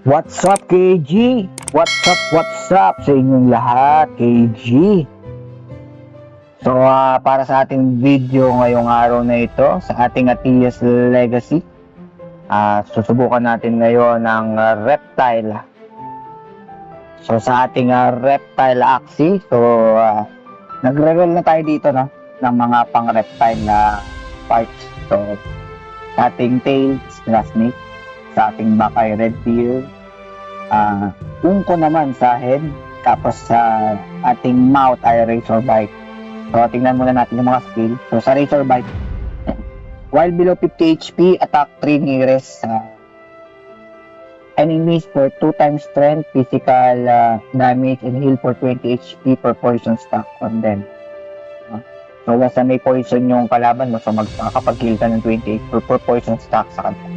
What's up, KG? What's up sa inyong lahat, KG? So, para sa ating video ngayong araw na ito, sa ating Atias Legacy, susubukan natin ngayon ng reptile. So, sa ating reptile axis, nagre-roll na tayo dito, no, ng mga pang-reptile na parts. So, sa ating tail, grass snake. Sa ating back ay red deer. Ungko naman sa head. Tapos sa ating mouth ay razorback. So, tingnan muna natin yung mga skill. So, sa razorback, while below 50 HP, attack 3 nearest enemies for 2 times strength, physical damage, and heal for 20 HP per poison stack on them. So, basta may poison yung kalaban mo, so makakapag-heal ka ng 20 HP per poison stack sa kanila.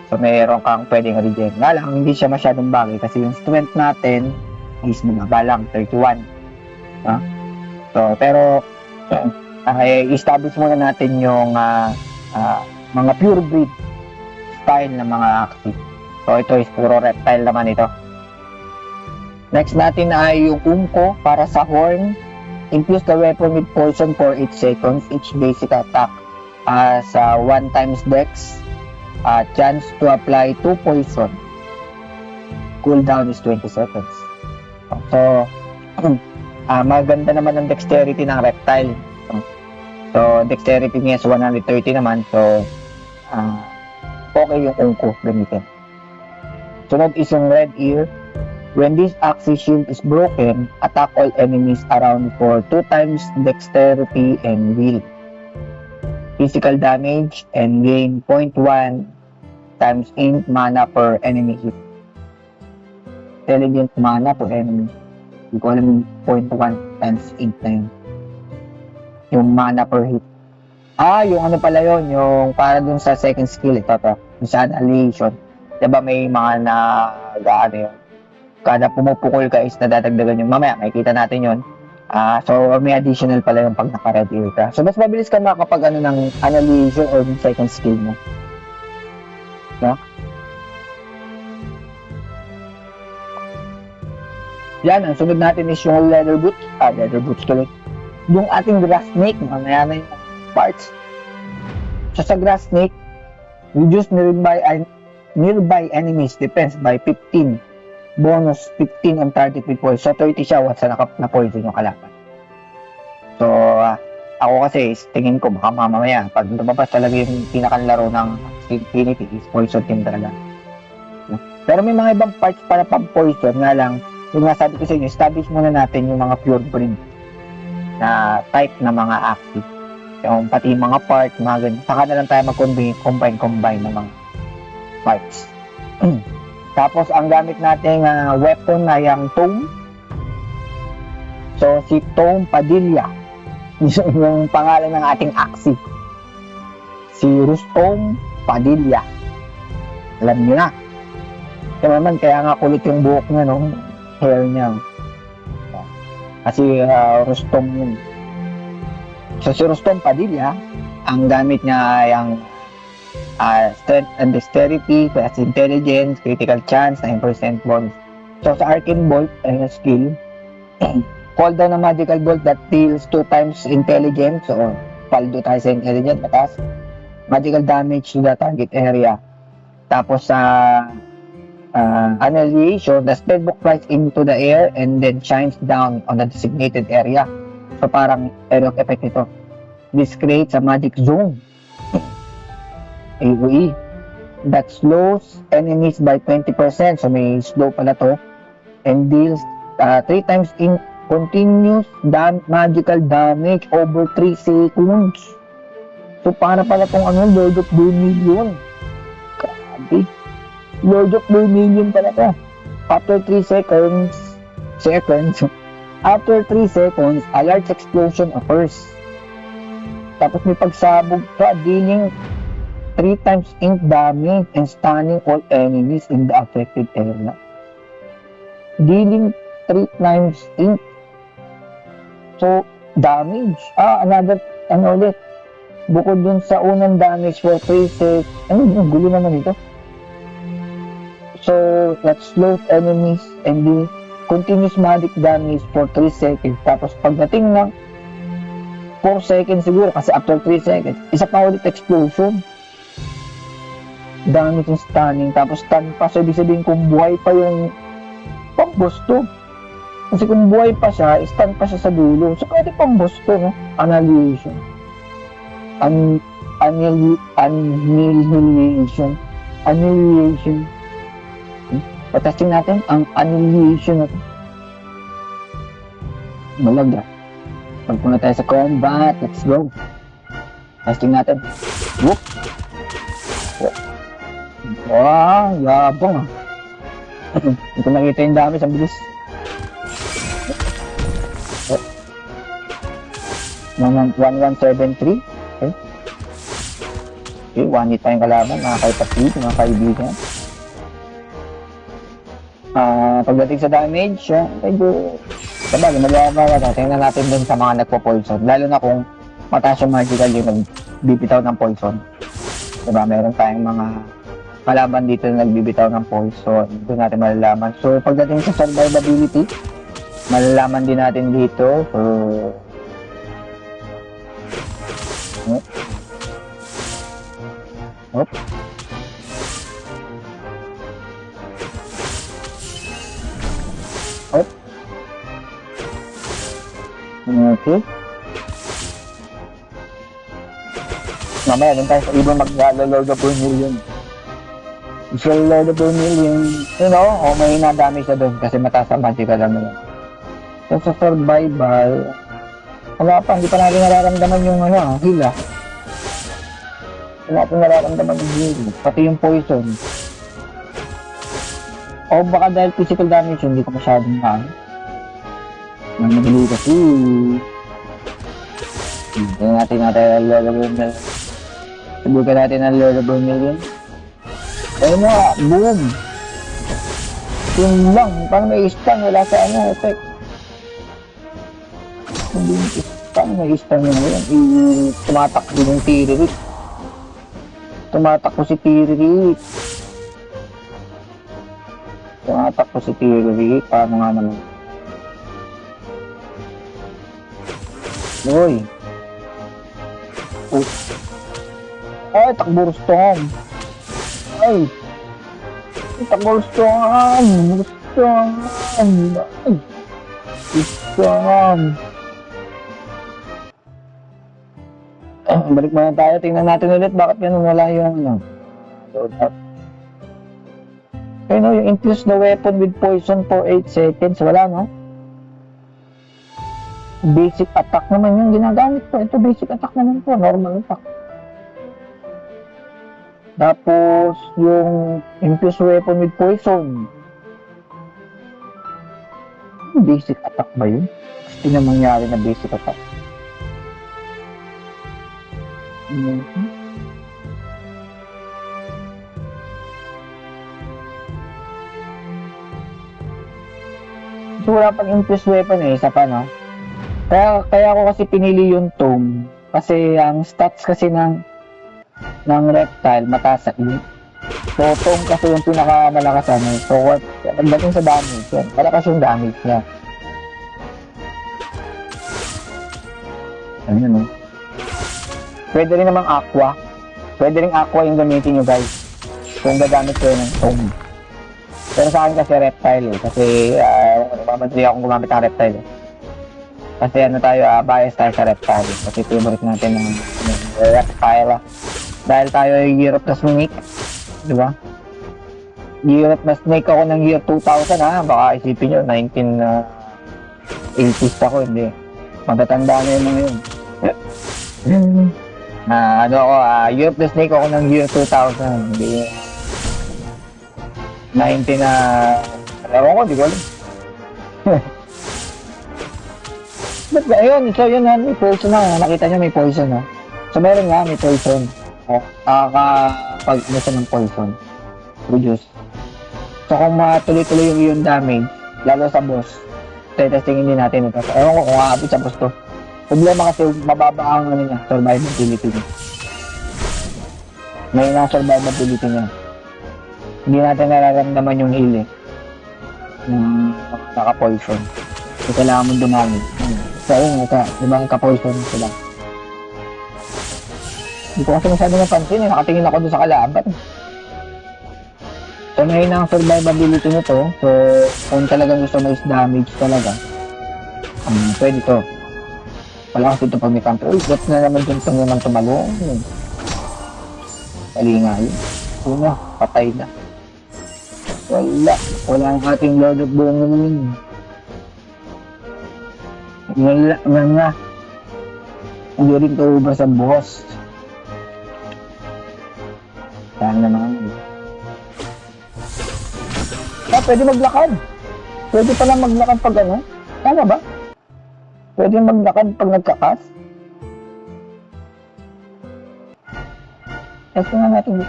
So, mayroon kang pwedeng regen. Nga lang, hindi siya masyadong bagay kasi yung strength natin is mababa lang, 31. So, pero, establish muna natin yung mga pure breed style ng mga active. So, ito is puro reptile naman ito. Next natin ay yung Umko para sa horn. Infuse the weapon with poison for 8 seconds. Each basic attack sa 1 times dex. Chance to apply 2 poison. Cooldown is 20 seconds. So, maganda naman ang dexterity ng reptile. So, dexterity niya is 130 naman. So, okay yung Ungko gamitin. Sunod is yung red ear. When this axis shield is broken, attack all enemies around for 2 times dexterity and will. Physical damage and gain 0.1 times int mana per enemy hit. Intelligent mana per enemy. Hindi ko alam yung 0.1 times int na yun. Yung mana per hit. Yung ano pala yun, yung para dun sa second skill, ito to. Yung sa annihilation. Diba may mga nag-ano yun. Kada pumupukol ka is nadadagdagan yung mamaya, makikita natin yun. So, may additional pala yung pag naka-red ear ka. So, mas mabilis ka makapag ng annihilation or yung second skill mo. No? Yan, ang sunod natin is yung leather boots. Leather boots tuloy. Yung ating grass snake, mamaya na yung parts. So, sa grass snake, reduce nearby enemies defense by 15. Bonus 15 on target with poison. So, 30 siya once na poison yung kalaban. So, ako kasi, tingin ko, baka mamaya, pag lumabas talaga yung pinakanlaro ng Infinity is poison team talaga. Pero may mga ibang parts para pang-poison, nga lang, yung nga sabi ko sa inyo, establish muna natin yung mga pure breed na type na mga active. Yung pati yung mga parts, mga ganyan. Saka na lang tayo mag-combine ng mga parts. Tapos, ang gamit nating weapon na yung Tome. So, si Tome Padilla. Yung pangalan ng ating Axie. Si Rustom Padilla. Alam nyo na. Kaya naman, kaya nga kulit yung buhok niya, no? Hair niya. Kasi Rustom yun. So, si Rustom Padilla, ang gamit niya yung strength and dexterity, plus intelligence, critical chance, 9% bonus. So, sa Arcane Bolt, skill, call down a magical bolt that deals 2 times intelligence. So, paldo tayo sa intelligence, matas. Magical damage to the target area. Tapos, sa annihilation, the spellbook flies into the air and then shines down on the designated area. So, parang area of effect ito. This creates a magic zone. AoE that slows enemies by 20%. So, may slow pala to. And deals 3 times in continuous magical damage over 3 seconds. So, para pala tong Lord of Vermilion. Grabe. Lord of Vermilion pala to. After 3 seconds, after 3 seconds, a large explosion occurs. Tapos may pagsabog ka, dealing 3 times ink damage and stunning all enemies in the affected area. Dealing 3 times ink. So, damage. Another, ulit. Bukod dun sa unang damage for 3 seconds. Gulo naman ito. So, let's load enemies and the continuous magic damage for 3 seconds. Tapos pagdating ng 4 seconds siguro, kasi after 3 seconds, isa pa ulit explosion. Damage yung stunning. Tapos stun pa. So, ibig sabihin kung buhay pa yung pang-boss to. Kasi kung buhay pa siya, stun pa siya sa dulo. So, pwede pang-boss to, no? Annihilation. Annihilation. Annihilation. Patesting natin ang annihilation na to. Malaga. Pagpunta tayo sa combat. Let's go. Testing natin. Whoop. Wow, yabang ah. Hindi ko nakita yung damage. Ang bilis. 1173. Okay. Okay, 1 hit tayong kalaban. Nakakaipasid, mga kaibigan. Pagdating sa damage, medyo sabagay, maglalama. Tingnan natin dun sa mga nagpo-poison. Lalo na kung mataas yung magical yung nagbibitaw ng poison. Diba, meron tayong mga kalaban dito na nagbibitaw ng poison. Doon natin malalaman. So, pagdating sa survivability, malalaman din natin dito. So, hop. Hop. Okay. Mamaya din tayo sa iba mag-load of million. So, load of million, you know, may na-damage na doon kasi mataas ang magical lang nila. So, sa survival, wala pa, hindi pa natin nararamdaman yung heal ah. Wala pa nararamdaman yung heal, pati yung poison. O baka dahil physical damage hindi ko masyadong madali kasi. Tingnan natin ang Lord of Million. Subukan natin ang Lord of Million. Ayun na, boom! Yun lang, parang may stun, wala sa effect. Hindi yung stun, may stun yun ngayon. Tumatakbo yung Tiririt. Tumatakbo si Tiririt. Tumatakbo si Tiririt. Paano nga naman? Uy! Ay, takbo Rustom! Ay! Takbo Rustom! Rustom! Ay! Rustom! Balik muna tayo. Tingnan natin ulit bakit ganun wala yung load up. Okay, no? Yung infuse the weapon with poison for 8 seconds. Wala, no? Basic attack naman yung ginagamit ko. Ito basic attack naman po. Normal attack. Tapos, yung infuse weapon with poison. Basic attack ba yun? Gusto na mangyari na basic attack. So, wala pang infuse weapon eh. Isa pa, no? Kaya ako kasi pinili yung Tome. Kasi ang stats kasi ng reptile, mataas sa E. So, Tome kasi yung pinakamalakas ano. So, pagdating sa damage, yan. Malakas yung damage niya. Ano yun, no? Pwede rin namang aqua. Pwede rin aqua yung gamitin nyo, guys. Kung gagamit kayo ng Tome. Pero sa akin kasi reptile eh. Kasi, mamadali akong gumamit ng reptile eh. Kasi bias tayo sa reptile. Kasi favorite natin ng reptile. Dahil tayo ay year of the snake. Di ba? Year of the snake ako ng year 2000 ha. Baka isipin nyo, 1980s ako. Hindi. Matatanda na yung mga yun. Year of the snake ako ng year 2000. Hindi. 19 alam ko, di ko alam. But ayun, so yun may poison na. Nakita nyo may poison ha. So meron nga, may poison. Pag nasa ng poison. Produce. So kung matuloy-tuloy yung iyon damage, lalo sa boss, testingin din natin ito. Ewan ko kung aabot sa boss to. Problema kasi mababa ang survivability niya. May na survivability niya. hindi natin nararamdaman yung heal eh. Yung naka-poison. So, kailangan mo dumami. So, ayun, di ba naka-poison sila? Hindi ko kasi masyado napansin eh. Nakatingin ako doon sa kalaban. So, ngayon ang survivability nito. So, kung talagang gusto mo is damage talaga, pwede to. Wala kasi ito pag may camp. Uy, ba't na naman dyan sa naman tumalong? Mali nga yun. Una, patay na. Wala ang ating Lord of Bongolin. Wala. Hindi rin ito ubra sa boss. Saan naman? Pwede maglakad. Pwede pala maglakad pag ano? Tama ba? Pwede maglakad pag nagkakas? Ito nga natin.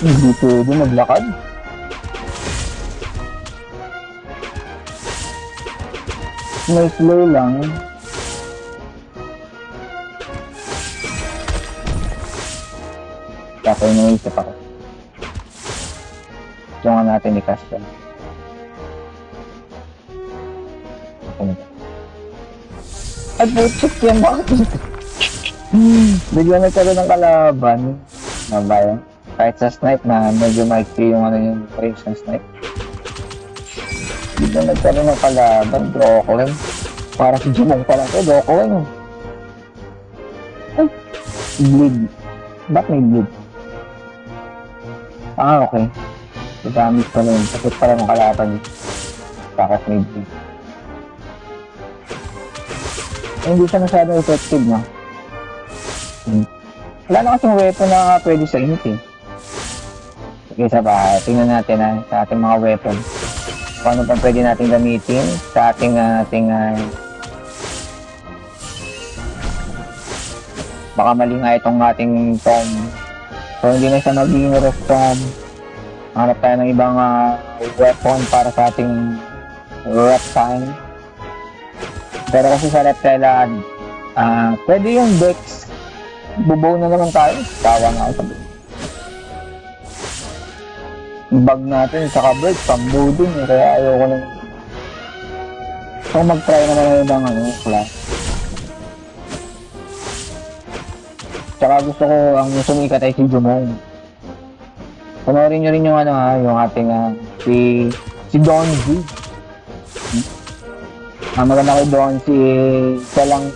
Hindi pwede maglakad. May slow lang. Tapos naisip ako. Ito nga natin i-cast yan. Ay, putik yan. Bakit dito? Bigla nagkaroon ng kalaban. Nabayan. Kahit sa snipe na medyo maikli yung yung range ng snipe. Bigla nagkaroon ng kalaban. Droklen. Para si Jumong pala ito. Droklen. Ay. Bleed. Ba't may bleed? Okay. Damage pa rin. Sakit pa rin ang kalaban. Bakit may bleed? Hindi siya masyadong effective, no? Wala na kasing weapon na pwede sa init, eh. Sige, sa bahay. Tingnan natin sa ating mga weapon. Kung ano pang pwede natin gamitin sa ating baka mali nga itong ating tom. So, hindi na siya magiging ref tom. Hanap tayo ng ibang weapon para sa ating rep time. Pero kasi sa reptile, pwede yung dex. Bubaw na naman tayo. Tawa nga ako. Bag natin sa bird, pang-bow din. Kaya ayoko lang. So mag-try naman ng ibang class. Tsaka gusto ko, ang sumikat ay si Jumong. Panoorin nyo rin yung yung ating si Don G. Maganda kay Don si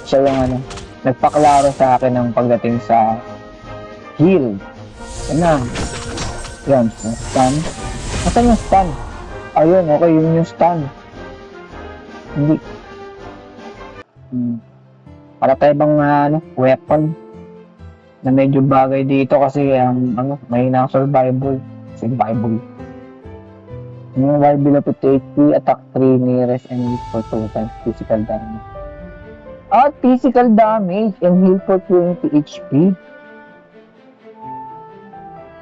siya yung nagpaklaro sa akin ng pagdating sa heal. Yan, stun. Asan yung stun? Ayun, okay, yun yung stun. Hindi. Para tayo bang weapon na medyo bagay dito kasi mahina ang survival. Yung while below 50 HP, attack 3 nearest enemies for 2 times physical damage. Physical damage and heal for 20 HP.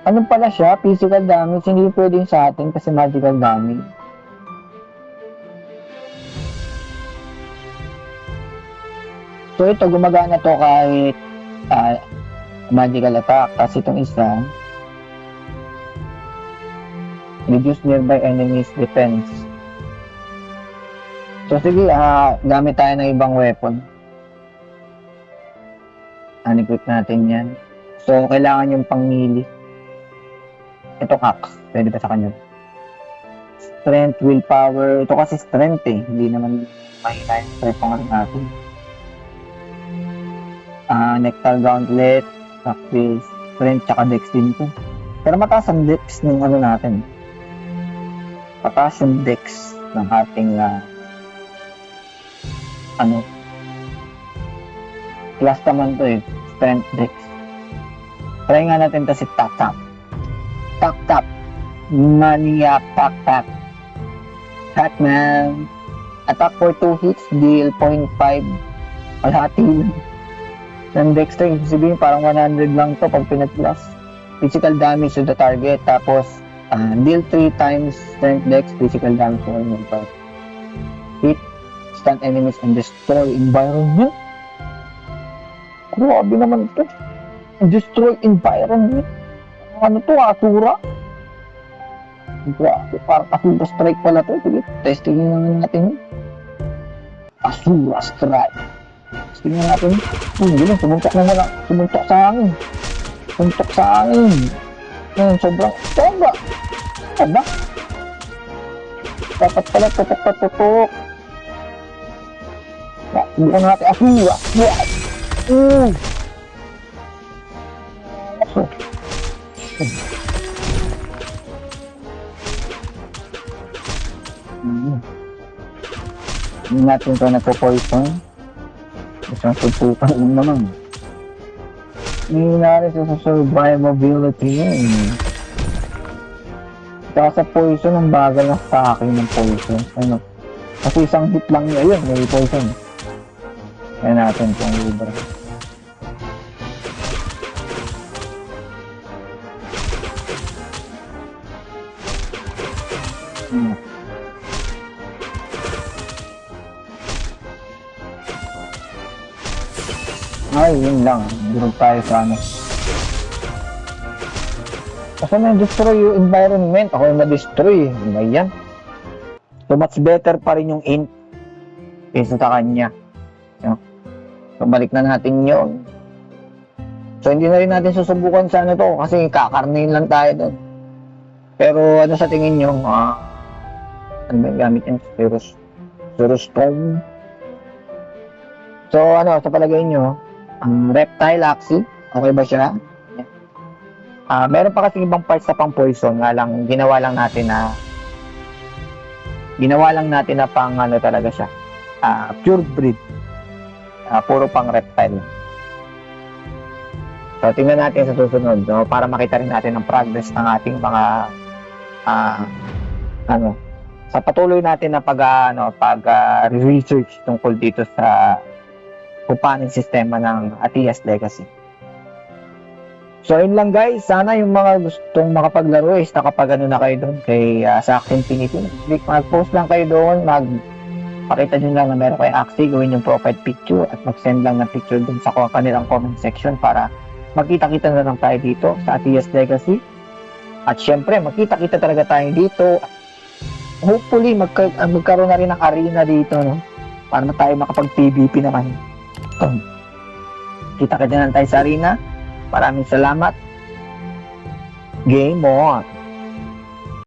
Ano pala siya? Physical damage, hindi pwedeng sa atin kasi magical damage. So ito, gumagana to kahit magical attack. Kasi itong isa, reduce nearby enemies defense. So sige, gamit tayo ng ibang weapon. Equip natin yan. So kailangan yung pangmili. Ito hacks, pwede pa sa kanya. Strength, willpower, ito kasi strength eh. Hindi naman mahina yung strength pang natin. Nectar Gauntlet, practice, strength, tsaka dex din ko. Pero mataas ang dex ng natin. Pataas yung dex ng ating class naman to eh, strength dex. Try nga natin to si Tap. Maniac Tap. Hatman. Attack for 2 hits, deal 0.5. Kalahati lang. Ng dex to, sabihin parang 100 lang to pag pinag-plus. Physical damage to the target, tapos deal 3 times strength dex, physical damage to the target. Hit, stun enemies, and destroy environment. Grabe naman ito. Destroy environment. Ano to, Asura? Grabe, parang Asura Strike pala to. Sige, testing naman natin. Asura Strike. Testing natin. Yun, sumuntok na lang. Sumuntok sa akin. Sumuntok sa akin. Sobrang. Aba? Dapat pala tutok. Subukan natin. Asura. Yes! Hindi natin ito nagpo-poison. Isang tutukan lang naman. Hindi natin sa survivability yun. Saka sa poison, ang bagal na sa akin ng poison. Ano? Kasi isang hit lang niya yun, may poison. Kaya natin itong libre. Ay, yun lang. Durog tayo sa ano. Kasi na-destroy yung environment. Ako yung na-destroy. Ano ba yan? So, much better pa rin yung int kaysa sa kanya. So, balik na natin yun. So, hindi na rin natin susubukan sa ano to kasi kakarnin lang tayo doon. Pero, ano sa tingin nyo? Ano ba yung gamit yung Stone? So, ano, sa palagay nyo, reptile axi, okay ba siya? Meron pa kasi ibang parts sa pang poison nga lang ginawa lang natin na pang ano talaga siya, pure breed, puro pang reptile. So tingnan natin sa susunod, no, para makita rin natin ang progress ng ating mga sa patuloy natin na research tungkol dito sa kung paano yung sistema ng Atias Legacy. So, yun lang guys. Sana yung mga gustong makapaglaro is nakapag-ano na kayo doon kay sa Axie Infinity. Mag-post lang kayo doon, pakita nyo lang na meron kayo Axie, gawin yung profile picture at mag-send lang ng picture doon sa kanilang comment section para magkita-kita na lang tayo dito sa Atias Legacy. At syempre, magkita-kita talaga tayo dito. Hopefully, magkaroon na rin ng arena dito, no? Para na tayo makapag-PvP naman. Kita-kita na tayo sa arena. Maraming salamat. Game on!